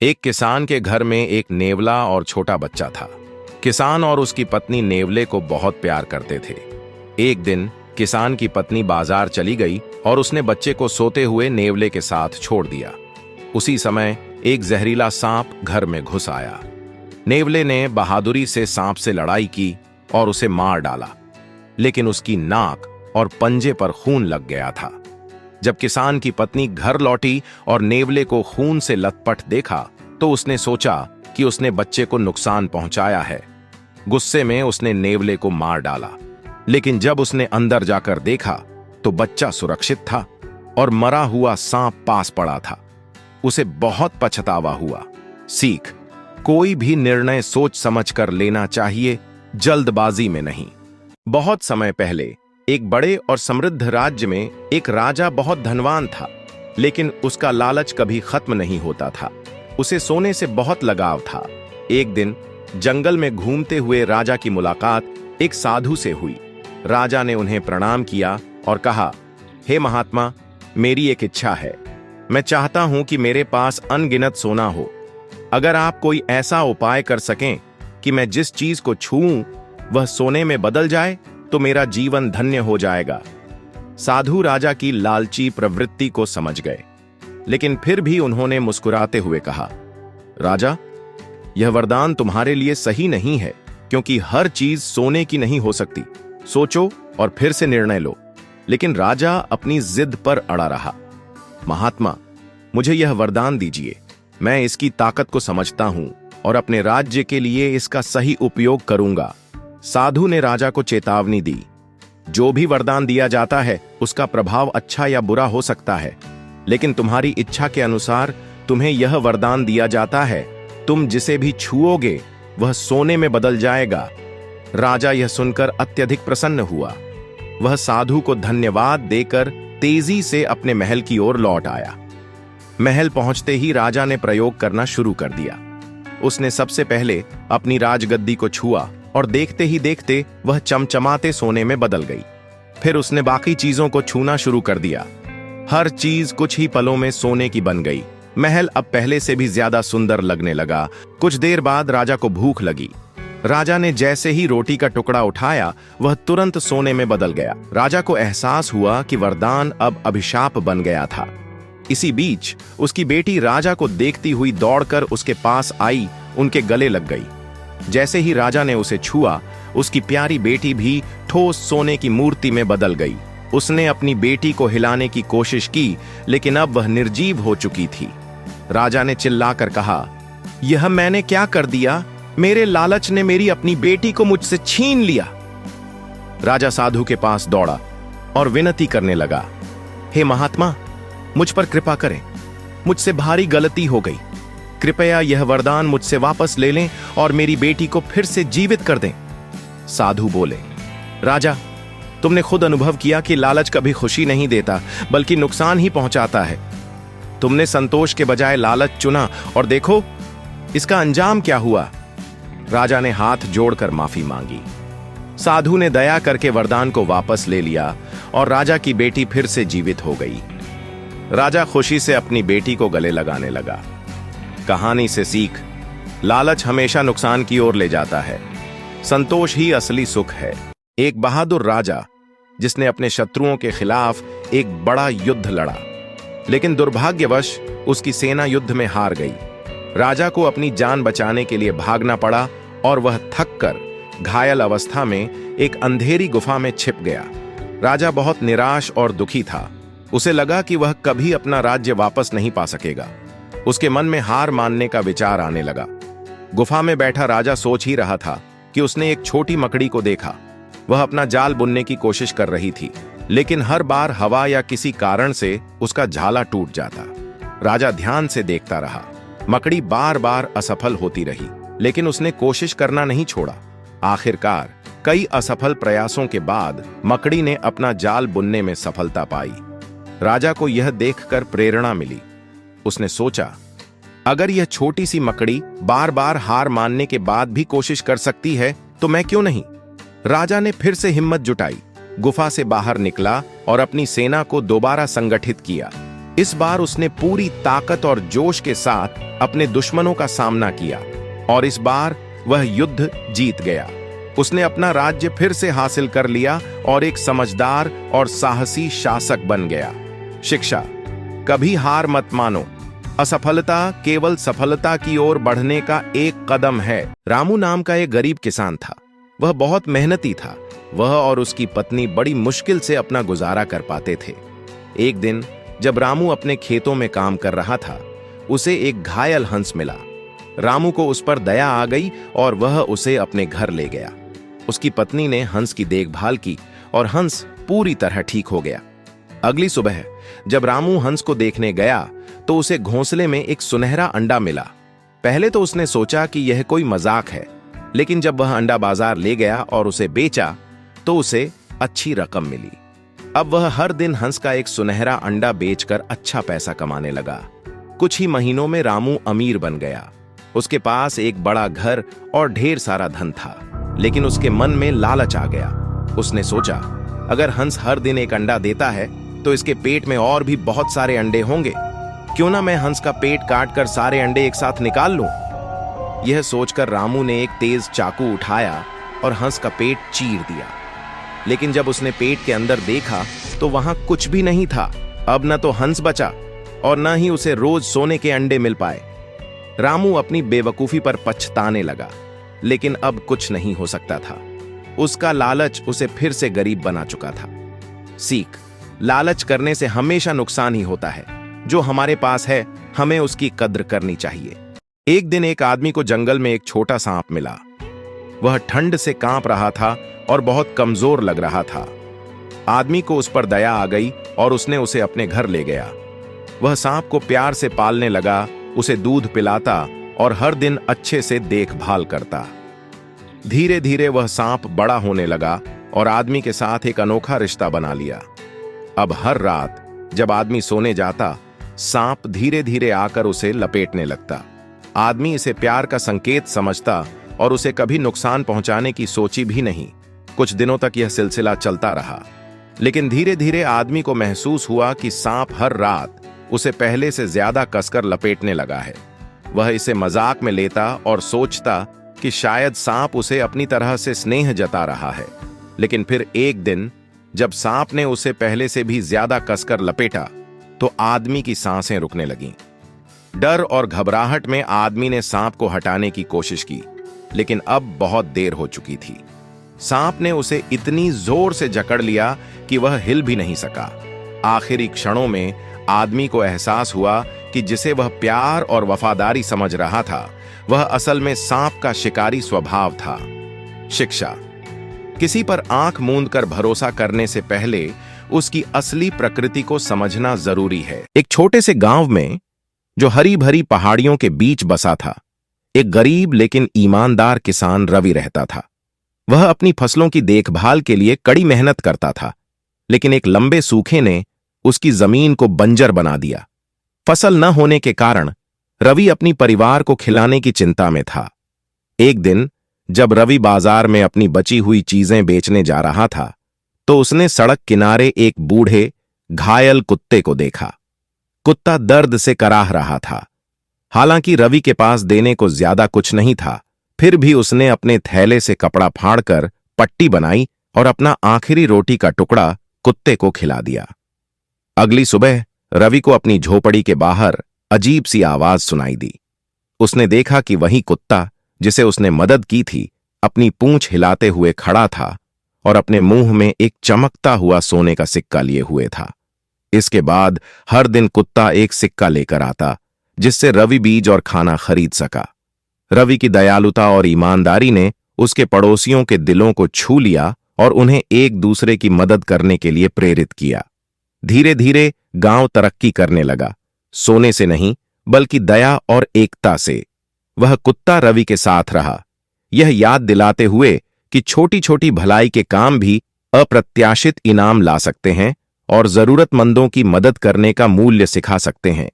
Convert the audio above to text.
एक किसान के घर में एक नेवला और छोटा बच्चा था। किसान और उसकी पत्नी नेवले को बहुत प्यार करते थे। एक दिन किसान की पत्नी बाजार चली गई और उसने बच्चे को सोते हुए नेवले के साथ छोड़ दिया। उसी समय एक जहरीला सांप घर में घुस आया। नेवले ने बहादुरी से सांप से लड़ाई की और उसे मार डाला, लेकिन उसकी नाक और पंजे पर खून लग गया था। जब किसान की पत्नी घर लौटी और नेवले को खून से लथपथ देखा तो उसने सोचा कि उसने बच्चे को नुकसान पहुंचाया है। गुस्से में उसने नेवले को मार डाला, लेकिन जब उसने अंदर जाकर देखा तो बच्चा सुरक्षित था और मरा हुआ सांप पास पड़ा था। उसे बहुत पछतावा हुआ। सीख: कोई भी निर्णय सोच समझ कर लेना चाहिए, जल्दबाजी में नहीं। बहुत समय पहले एक बड़े और समृद्ध राज्य में एक राजा बहुत धनवान था, लेकिन उसका लालच कभी खत्म नहीं होता था। उसे सोने से बहुत लगाव था। एक दिन जंगल में घूमते हुए राजा की मुलाकात एक साधु से हुई। राजा ने उन्हें प्रणाम किया और कहा, हे महात्मा, मेरी एक इच्छा है। मैं चाहता हूं कि मेरे पास अनगिनत सोना हो। अगर आप कोई ऐसा उपाय कर सकें कि मैं जिस चीज को छूऊं वह सोने में बदल जाए तो मेरा जीवन धन्य हो जाएगा। साधु राजा की लालची प्रवृत्ति को समझ गए, लेकिन फिर भी उन्होंने मुस्कुराते हुए कहा, राजा, यह वरदान तुम्हारे लिए सही नहीं है, क्योंकि हर चीज सोने की नहीं हो सकती। सोचो और फिर से निर्णय लो। लेकिन राजा अपनी जिद पर अड़ा रहा। महात्मा, मुझे यह वरदान दीजिए। मैं इसकी ताकत को समझता हूं और अपने राज्य के लिए इसका सही उपयोग करूंगा। साधु ने राजा को चेतावनी दी, जो भी वरदान दिया जाता है उसका प्रभाव अच्छा या बुरा हो सकता है, लेकिन तुम्हारी इच्छा के अनुसार तुम्हें यह वरदान दिया जाता है। तुम जिसे भी छुओगे वह सोने में बदल जाएगा। राजा यह सुनकर अत्यधिक प्रसन्न हुआ। वह साधु को धन्यवाद देकर तेजी से अपने महल की ओर लौट आया। महल पहुंचते ही राजा ने प्रयोग करना शुरू कर दिया। उसने सबसे पहले अपनी राजगद्दी को छुआ और देखते ही देखते वह चमचमाते सोने में बदल गई। फिर उसने बाकी चीजों को छूना शुरू कर दिया। हर चीज कुछ ही पलों में सोने की बन गई। महल अब पहले से भी ज्यादा सुंदर लगने लगा। कुछ देर बाद राजा को भूख लगी। राजा ने जैसे ही रोटी का टुकड़ा उठाया वह तुरंत सोने में बदल गया। राजा को एहसास हुआ कि वरदान अब अभिशाप बन गया था। इसी बीच उसकी बेटी राजा को देखती हुई दौड़कर उसके पास आई, उनके गले लग गई। जैसे ही राजा ने उसे छुआ, उसकी प्यारी बेटी भी ठोस सोने की मूर्ति में बदल गई। उसने अपनी बेटी को हिलाने की कोशिश की, लेकिन अब वह निर्जीव हो चुकी थी। राजा ने चिल्लाकर कहा, यह मैंने क्या कर दिया? मेरे लालच ने मेरी अपनी बेटी को मुझसे छीन लिया। राजा साधु के पास दौड़ा और विनती करने लगा, हे महात्मा, मुझ पर कृपा करें। मुझसे भारी गलती हो गई। कृपया यह वरदान मुझसे वापस ले लें और मेरी बेटी को फिर से जीवित कर दें। साधु बोले, राजा, तुमने खुद अनुभव किया कि लालच कभी खुशी नहीं देता, बल्कि नुकसान ही पहुंचाता है। तुमने संतोष के बजाय लालच चुना और देखो इसका अंजाम क्या हुआ। राजा ने हाथ जोड़कर माफी मांगी। साधु ने दया करके वरदान को वापस ले लिया और राजा की बेटी फिर से जीवित हो गई। राजा खुशी से अपनी बेटी को गले लगाने लगा। कहानी से सीख: लालच हमेशा नुकसान की ओर ले जाता है। संतोष ही असली सुख है। एक बहादुर राजा जिसने अपने शत्रुओं के खिलाफ एक बड़ा युद्ध लड़ा, लेकिन दुर्भाग्यवश उसकी सेना युद्ध में हार गई। राजा को अपनी जान बचाने के लिए भागना पड़ा और वह थककर घायल अवस्था में एक अंधेरी गुफा में छिप गया। राजा बहुत निराश और दुखी था। उसे लगा कि वह कभी अपना राज्य वापस नहीं पा सकेगा। उसके मन में हार मानने का विचार आने लगा। गुफा में बैठा राजा सोच ही रहा था कि उसने एक छोटी मकड़ी को देखा। वह अपना जाल बुनने की कोशिश कर रही थी, लेकिन हर बार हवा या किसी कारण से उसका झाला टूट जाता। राजा ध्यान से देखता रहा। मकड़ी बार बार असफल होती रही, लेकिन उसने कोशिश करना नहीं छोड़ा। आखिरकार कई असफल प्रयासों के बाद मकड़ी ने अपना जाल बुनने में सफलता पाई। राजा को यह देखकर प्रेरणा मिली। उसने सोचा, अगर यह छोटी सी मकड़ी बार बार हार मानने के बाद भी कोशिश कर सकती है तो मैं क्यों नहीं। राजा ने फिर से हिम्मत जुटाई, गुफा से बाहर निकला और अपनी सेना को दोबारा संगठित किया। इस बार उसने पूरी ताकत और जोश के साथ अपने दुश्मनों का सामना किया और इस बार वह युद्ध जीत गया। उसने अपना राज्य फिर से हासिल कर लिया और एक समझदार और साहसी शासक बन गया। शिक्षा: कभी हार मत मानो। असफलता केवल सफलता की ओर बढ़ने का एक कदम है। रामू नाम का एक गरीब किसान था। वह बहुत मेहनती था। वह और उसकी पत्नी बड़ी मुश्किल से अपना गुजारा कर पाते थे। एक दिन जब रामू अपने खेतों में काम कर रहा था, उसे एक घायल हंस मिला। रामू को उस पर दया आ गई और वह उसे अपने घर ले गया। उसकी पत्नी ने हंस की देखभाल की और हंस पूरी तरह ठीक हो गया। अगली सुबह जब रामू हंस को देखने गया तो उसे घोंसले में एक सुनहरा अंडा मिला। पहले तो उसने सोचा कि यह कोई मजाक है, लेकिन जब वह अंडा बाजार ले गया और उसे बेचा तो उसे अच्छी रकम मिली। अब वह हर दिन हंस का एक सुनहरा अंडा बेचकर अच्छा पैसा कमाने लगा। कुछ ही महीनों में रामू अमीर बन गया। उसके पास एक बड़ा घर और ढेर सारा धन था, लेकिन उसके मन में लालच आ गया। उसने सोचा, अगर हंस हर दिन एक अंडा देता है तो इसके पेट में और भी बहुत सारे अंडे होंगे। क्यों ना मैं हंस का पेट काटकर सारे अंडे एक साथ निकाल लूं। यह सोचकर रामू ने एक तेज चाकू उठाया और हंस का पेट चीर दिया। लेकिन जब उसने पेट के अंदर देखा तो वहां कुछ भी नहीं था। अब न तो हंस बचा और न ही उसे रोज सोने के अंडे मिल पाए। रामू अपनी बेवकूफी पर पछताने लगा, लेकिन अब कुछ नहीं हो सकता था। उसका लालच उसे फिर से गरीब बना चुका था। सीख: लालच करने से हमेशा नुकसान ही होता है। जो हमारे पास है हमें उसकी कद्र करनी चाहिए। एक दिन एक आदमी को जंगल में एक छोटा सांप मिला। वह ठंड से कांप रहा था और बहुत कमजोर लग रहा था। आदमी को उस पर दया आ गई और उसने उसे अपने घर ले गया। वह सांप को प्यार से पालने लगा, उसे दूध पिलाता और हर दिन अच्छे से देखभाल करता। धीरे धीरे वह सांप बड़ा होने लगा और आदमी के साथ एक अनोखा रिश्ता बना लिया। अब हर रात जब आदमी सोने जाता, सांप धीरे धीरे आकर उसे लपेटने लगता। आदमी इसे प्यार का संकेत समझता और उसे कभी नुकसान पहुंचाने की सोची भी नहीं। कुछ दिनों तक यह सिलसिला चलता रहा, लेकिन धीरे धीरे आदमी को महसूस हुआ कि सांप हर रात उसे पहले से ज्यादा कसकर लपेटने लगा है। वह इसे मजाक में लेता और सोचता कि शायद सांप उसे अपनी तरह से स्नेह जता रहा है। लेकिन फिर एक दिन जब सांप ने उसे पहले से भी ज्यादा कसकर लपेटा तो आदमी की सांसें रुकने लगीं। डर और घबराहट में आदमी ने सांप को हटाने की कोशिश की, लेकिन अब बहुत देर हो चुकी थी। सांप ने उसे इतनी जोर से जकड़ लिया कि वह हिल भी नहीं सका। आखिरी क्षणों में आदमी को एहसास हुआ कि जिसे वह प्यार और वफादारी समझ रहा था, वह असल में सांप का शिकारी स्वभाव था। शिक्षा: किसी पर आंख मूंद कर भरोसा करने से पहले उसकी असली प्रकृति को समझना जरूरी है। एक छोटे से गांव में, जो हरी भरी पहाड़ियों के बीच बसा था, एक गरीब लेकिन ईमानदार किसान रवि रहता था। वह अपनी फसलों की देखभाल के लिए कड़ी मेहनत करता था, लेकिन एक लंबे सूखे ने उसकी जमीन को बंजर बना दिया। फसल न होने के कारण रवि अपनी परिवार को खिलाने की चिंता में था। एक दिन जब रवि बाजार में अपनी बची हुई चीजें बेचने जा रहा था, तो उसने सड़क किनारे एक बूढ़े घायल कुत्ते को देखा। कुत्ता दर्द से कराह रहा था। हालांकि रवि के पास देने को ज्यादा कुछ नहीं था, फिर भी उसने अपने थैले से कपड़ा फाड़कर पट्टी बनाई और अपना आखिरी रोटी का टुकड़ा कुत्ते को खिला दिया। अगली सुबह रवि को अपनी झोपड़ी के बाहर अजीब सी आवाज सुनाई दी। उसने देखा कि वही कुत्ता जिसे उसने मदद की थी, अपनी पूंछ हिलाते हुए खड़ा था और अपने मुंह में एक चमकता हुआ सोने का सिक्का लिए हुए था। इसके बाद हर दिन कुत्ता एक सिक्का लेकर आता, जिससे रवि बीज और खाना खरीद सका। रवि की दयालुता और ईमानदारी ने उसके पड़ोसियों के दिलों को छू लिया और उन्हें एक दूसरे की मदद करने के लिए प्रेरित किया। धीरे धीरे गांव तरक्की करने लगा, सोने से नहीं बल्कि दया और एकता से। वह कुत्ता रवि के साथ रहा, यह याद दिलाते हुए कि छोटी छोटी भलाई के काम भी अप्रत्याशित इनाम ला सकते हैं और जरूरतमंदों की मदद करने का मूल्य सिखा सकते हैं।